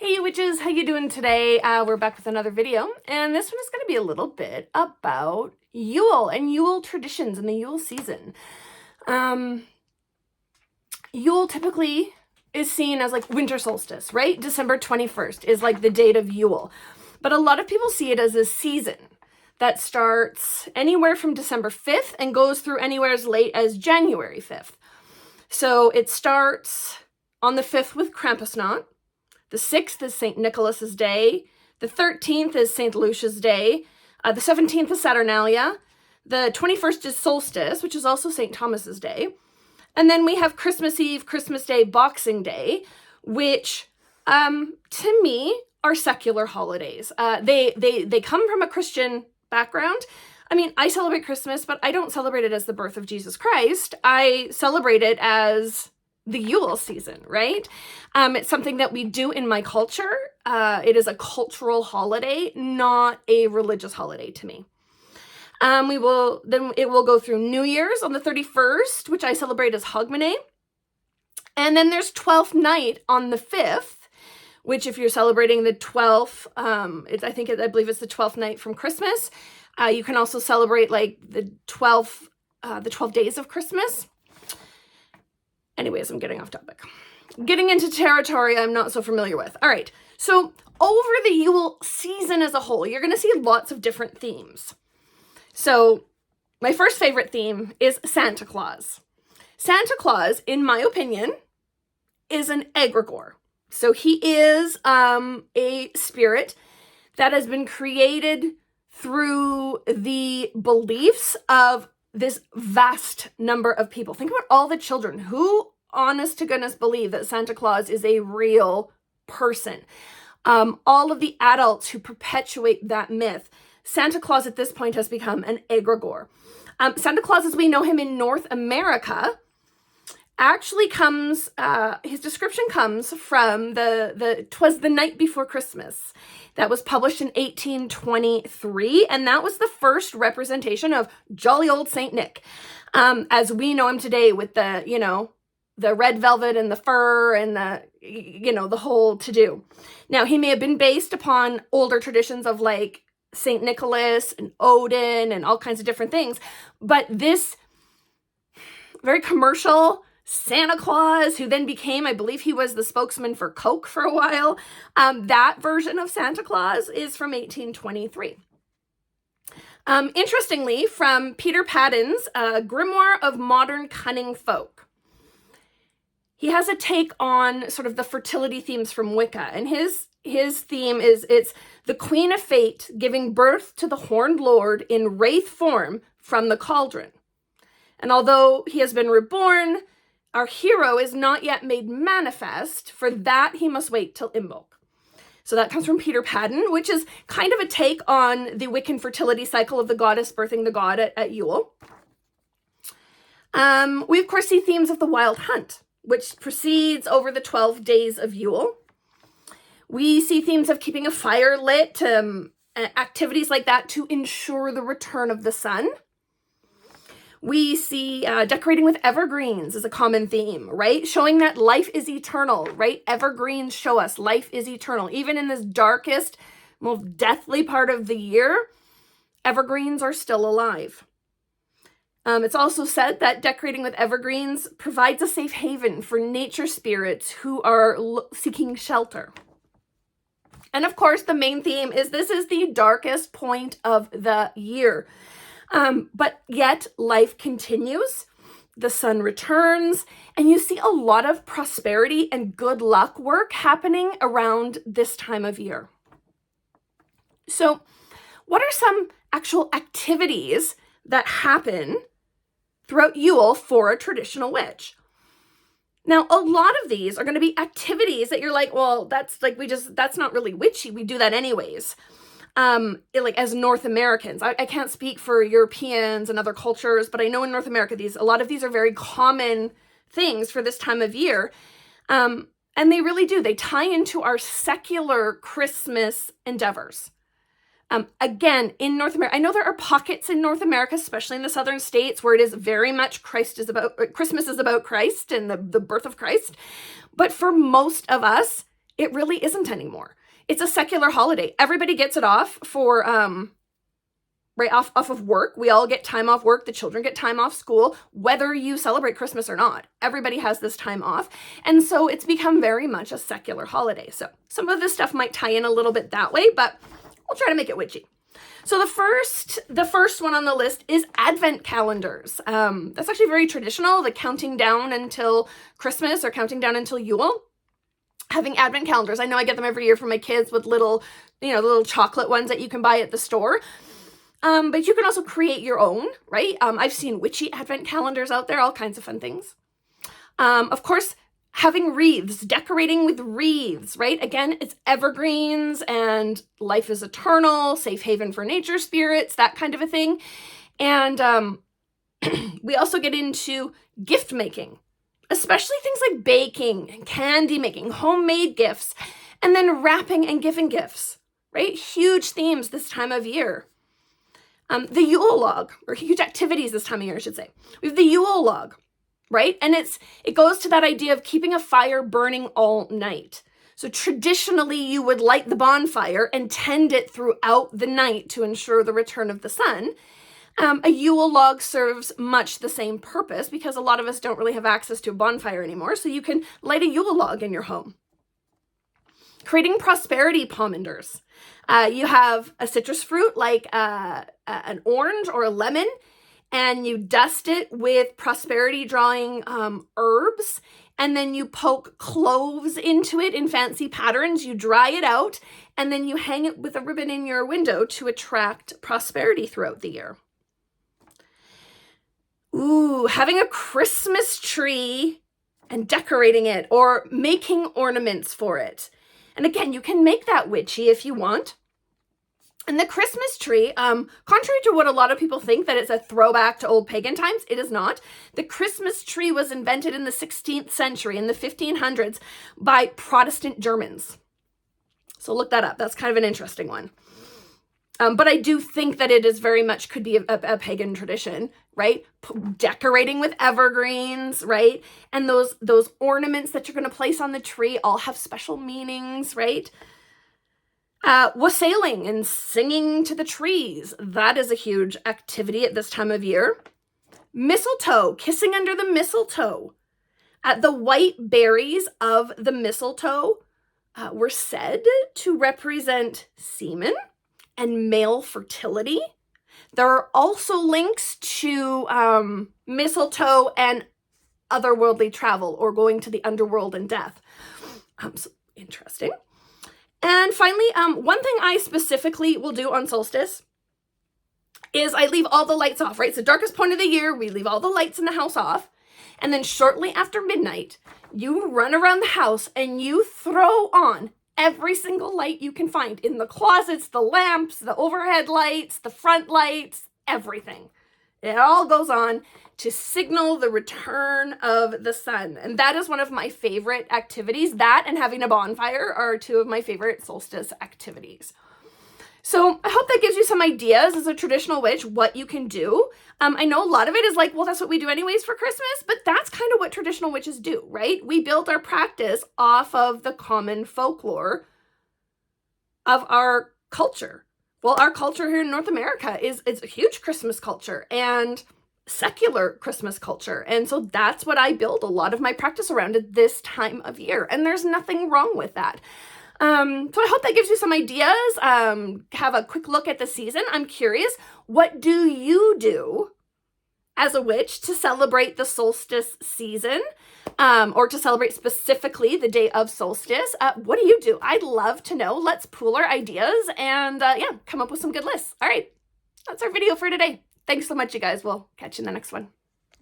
Hey witches, how you doing today? We're back with another video, and this one is going to be a little bit about Yule and Yule traditions in the Yule season. Yule typically is seen as like winter solstice, right? December 21st is like the date of Yule. But a lot of people see it as a season that starts anywhere from December 5th and goes through anywhere as late as January 5th. So it starts on the 5th with Krampusnacht. The 6th is St. Nicholas's Day. The 13th is St. Lucia's Day. The 17th is Saturnalia. The 21st is Solstice, which is also St. Thomas's Day. And then we have Christmas Eve, Christmas Day, Boxing Day, which to me are secular holidays. They come from a Christian background. I mean, I celebrate Christmas, but I don't celebrate it as the birth of Jesus Christ. I celebrate it as the Yule season, right? It's something that we do in my culture. It is a cultural holiday, not a religious holiday to me. It will go through New Year's on the 31st, which I celebrate as Hogmanay. And then there's 12th night on the 5th, which if you're celebrating the 12th, I believe it's the 12th night from Christmas. You can also celebrate like the 12 days of Christmas. Anyways, I'm getting off topic. Getting into territory I'm not so familiar with. All right, so over the Yule season as a whole, you're going to see lots of different themes. So my first favorite theme is Santa Claus. Santa Claus, in my opinion, is an egregore. So he is a spirit that has been created through the beliefs of this vast number of people. Think about all the children who, honest to goodness, believe that Santa Claus is a real person. All of the adults who perpetuate that myth. Santa Claus at this point has become an egregore. Santa Claus, as we know him in North America, actually comes, his description comes from 'Twas the Night Before Christmas. That was published in 1823, and that was the first representation of jolly old Saint Nick, as we know him today with the red velvet and the fur and the whole to-do. Now, he may have been based upon older traditions of like Saint Nicholas and Odin and all kinds of different things, but this very commercial Santa Claus, who then became, I believe he was the spokesman for Coke for a while. That version of Santa Claus is from 1823. Interestingly, from Peter Paddon's Grimoire of Modern Cunning Folk, he has a take on sort of the fertility themes from Wicca. And his theme is, it's the Queen of Fate giving birth to the Horned Lord in wraith form from the cauldron. And although he has been reborn, our hero is not yet made manifest. For that, he must wait till Imbolc. So that comes from Peter Paddon, which is kind of a take on the Wiccan fertility cycle of the goddess birthing the god at Yule. We, of course, see themes of the Wild Hunt, which proceeds over the 12 days of Yule. We see themes of keeping a fire lit, activities like that to ensure the return of the sun. We see decorating with evergreens is a common theme, right? Showing that life is eternal, right? Evergreens show us life is eternal. Even in this darkest, most deathly part of the year, evergreens are still alive. It's also said that decorating with evergreens provides a safe haven for nature spirits who are seeking shelter. And of course, the main theme is this is the darkest point of the year. But yet life continues, the sun returns, and you see a lot of prosperity and good luck work happening around this time of year. So what are some actual activities that happen throughout Yule for a traditional witch? Now, a lot of these are going to be activities that you're like, well, that's not really witchy. We do that anyways. Like as North Americans, I can't speak for Europeans and other cultures, but I know in North America, a lot of these are very common things for this time of year. And they really do. They tie into our secular Christmas endeavors. Again, in North America, I know there are pockets in North America, especially in the southern states, where it is very much Christmas is about Christ and the birth of Christ. But for most of us, it really isn't anymore. It's a secular holiday. Everybody gets it off for, right off of work. We all get time off work. The children get time off school, whether you celebrate Christmas or not. Everybody has this time off. And so it's become very much a secular holiday. So some of this stuff might tie in a little bit that way, but we'll try to make it witchy. So the first one on the list is Advent calendars. That's actually very traditional, the counting down until Christmas or counting down until Yule. Having Advent calendars. I know I get them every year for my kids with little, the little chocolate ones that you can buy at the store. But you can also create your own, right? I've seen witchy Advent calendars out there, all kinds of fun things. Of course, having wreaths, decorating with wreaths, right? Again, it's evergreens and life is eternal, safe haven for nature spirits, that kind of a thing. And we also get into gift making, especially things like baking and candy making, homemade gifts, and then wrapping and giving gifts, right? Huge themes this time of year. The Yule log, or huge activities this time of year, I should say. We have the Yule log, right? And it goes to that idea of keeping a fire burning all night. So traditionally, you would light the bonfire and tend it throughout the night to ensure the return of the sun. A Yule log serves much the same purpose because a lot of us don't really have access to a bonfire anymore, so you can light a Yule log in your home. Creating prosperity pomanders. You have a citrus fruit like an orange or a lemon, and you dust it with prosperity drawing herbs, and then you poke cloves into it in fancy patterns. You dry it out, and then you hang it with a ribbon in your window to attract prosperity throughout the year. Ooh, having a Christmas tree and decorating it or making ornaments for it. And again, you can make that witchy if you want. And the Christmas tree, contrary to what a lot of people think that it's a throwback to old pagan times, it is not. The Christmas tree was invented in the 16th century, in the 1500s, by Protestant Germans. So look that up. That's kind of an interesting one. But I do think that it is very much could be a pagan tradition, right? Decorating with evergreens, right? And those ornaments that you're going to place on the tree all have special meanings, right? Wassailing and singing to the trees. That is a huge activity at this time of year. Mistletoe, kissing under the mistletoe. The white berries of the mistletoe were said to represent semen and male fertility. There are also links to mistletoe and otherworldly travel or going to the underworld and death. So interesting. And finally, one thing I specifically will do on solstice is I leave all the lights off, right? It's the darkest point of the year. We leave all the lights in the house off. And then shortly after midnight, you run around the house and you throw on every single light you can find in the closets, the lamps, the overhead lights, the front lights, everything. It all goes on to signal the return of the sun. And that is one of my favorite activities. That and having a bonfire are two of my favorite solstice activities. So I hope that gives you some ideas as a traditional witch, what you can do. I know a lot of it is like, well, that's what we do anyways for Christmas, but that's kind of what traditional witches do, right? We build our practice off of the common folklore of our culture. Well, our culture here in North America is a huge Christmas culture and secular Christmas culture. And so that's what I build a lot of my practice around at this time of year. And there's nothing wrong with that. So I hope that gives you some ideas. Have a quick look at the season. I'm curious, what do you do as a witch to celebrate the solstice season, or to celebrate specifically the day of solstice? What do you do? I'd love to know. Let's pool our ideas and come up with some good lists. All right, that's our video for today. Thanks so much, you guys. We'll catch you in the next one.